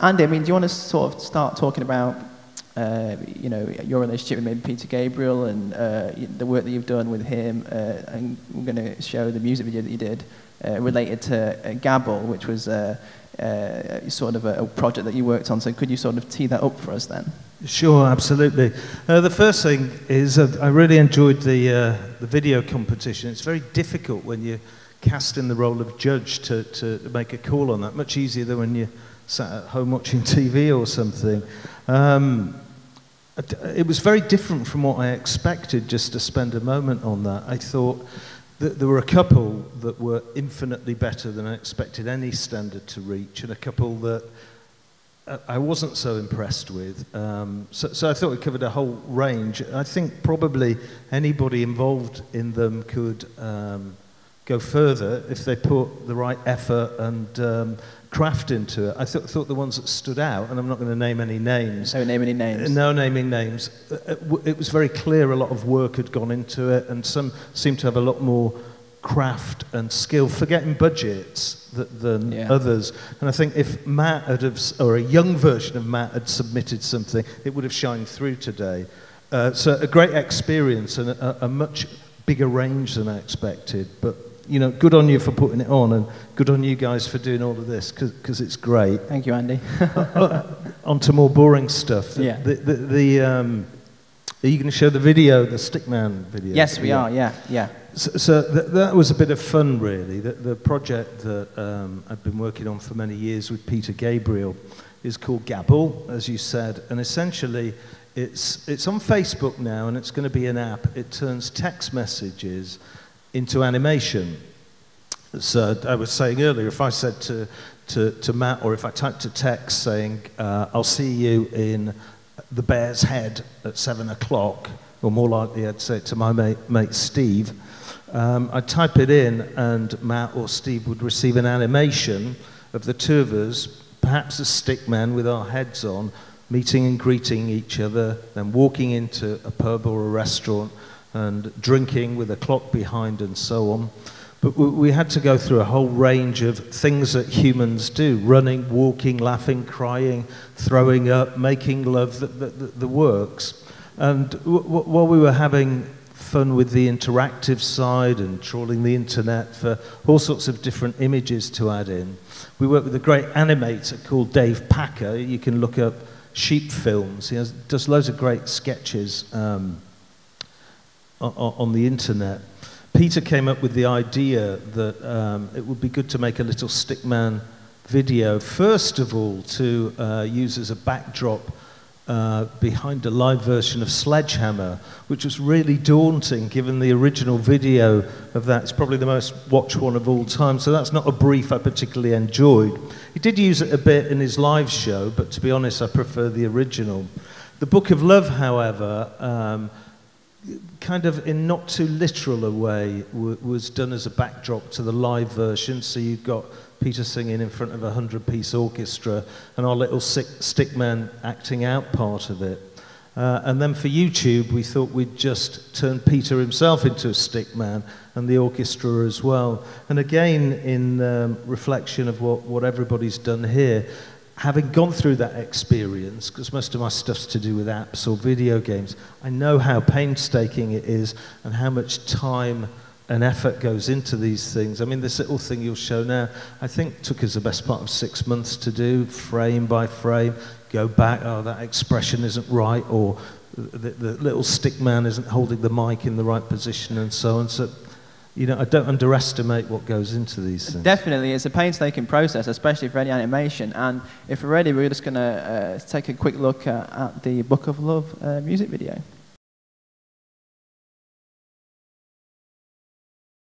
Andy, I mean, do you want to sort of start talking about, you know, your relationship with maybe Peter Gabriel and the work that you've done with him? And we're going to show the music video that you did related to Gabble, which was sort of a project that you worked on. So could you sort of tee that up for us then? Sure, absolutely. The first thing is I really enjoyed the video competition. It's very difficult when you're cast in the role of judge to make a call on that. Much easier than when you sat at home watching TV or something. It was very different from what I expected, just to spend a moment on that. I thought that there were a couple that were infinitely better than I expected any standard to reach, and a couple that I wasn't so impressed with. So I thought we covered a whole range. I think probably anybody involved in them could go further if they put the right effort and craft into it. I thought the ones that stood out, and I'm not going to name any names. Don't name any names. No naming names. It was very clear a lot of work had gone into it, and some seemed to have a lot more craft and skill, forgetting budgets than others. And I think if Matt or a young version of Matt had submitted something, it would have shined through today. So a great experience and a much bigger range than I expected. But you know, good on you for putting it on, and good on you guys for doing all of this, because it's great. Thank you, Andy. On to more boring stuff. Yeah. Are you going to show the video, the Stickman video? Yes, we are, yeah. So that was a bit of fun, really. The project that I've been working on for many years with Peter Gabriel is called Gabble, as you said, and essentially it's on Facebook now, and it's going to be an app. It turns text messages into animation. So I was saying earlier, if I said to Matt, or if I typed a text saying, I'll see you in the Bear's Head at 7 o'clock, or more likely I'd say it to my mate Steve, I'd type it in and Matt or Steve would receive an animation of the two of us, perhaps a stickman with our heads on, meeting and greeting each other, then walking into a pub or a restaurant and drinking with a clock behind and so on. But we had to go through a whole range of things that humans do: running, walking, laughing, crying, throwing up, making love, the works. And while we were having fun with the interactive side and trawling the internet for all sorts of different images to add in, we worked with a great animator called Dave Packer. You can look up Sheep Films. He does loads of great sketches on the internet. Peter came up with the idea that it would be good to make a little Stickman video, first of all to use as a backdrop behind a live version of Sledgehammer, which was really daunting given the original video of that. It's probably the most watched one of all time, so that's not a brief I particularly enjoyed. He did use it a bit in his live show, but to be honest, I prefer the original. The Book of Love, however, kind of in not too literal a way, was done as a backdrop to the live version. So you've got Peter singing in front of a 100-piece orchestra and our little stickman acting out part of it. And then for YouTube, we thought we'd just turn Peter himself into a stickman and the orchestra as well. And again, in reflection of what everybody's done here, having gone through that experience, because most of my stuff's to do with apps or video games, I know how painstaking it is and how much time and effort goes into these things. I mean, this little thing you'll show now, I think took us the best part of 6 months to do, frame by frame, go back, oh, that expression isn't right, or the little stickman isn't holding the mic in the right position, and so on. So, you know, I don't underestimate what goes into these things. Definitely, it's a painstaking process, especially for any animation. And if we're ready, we're just going to take a quick look at the Book of Love music video.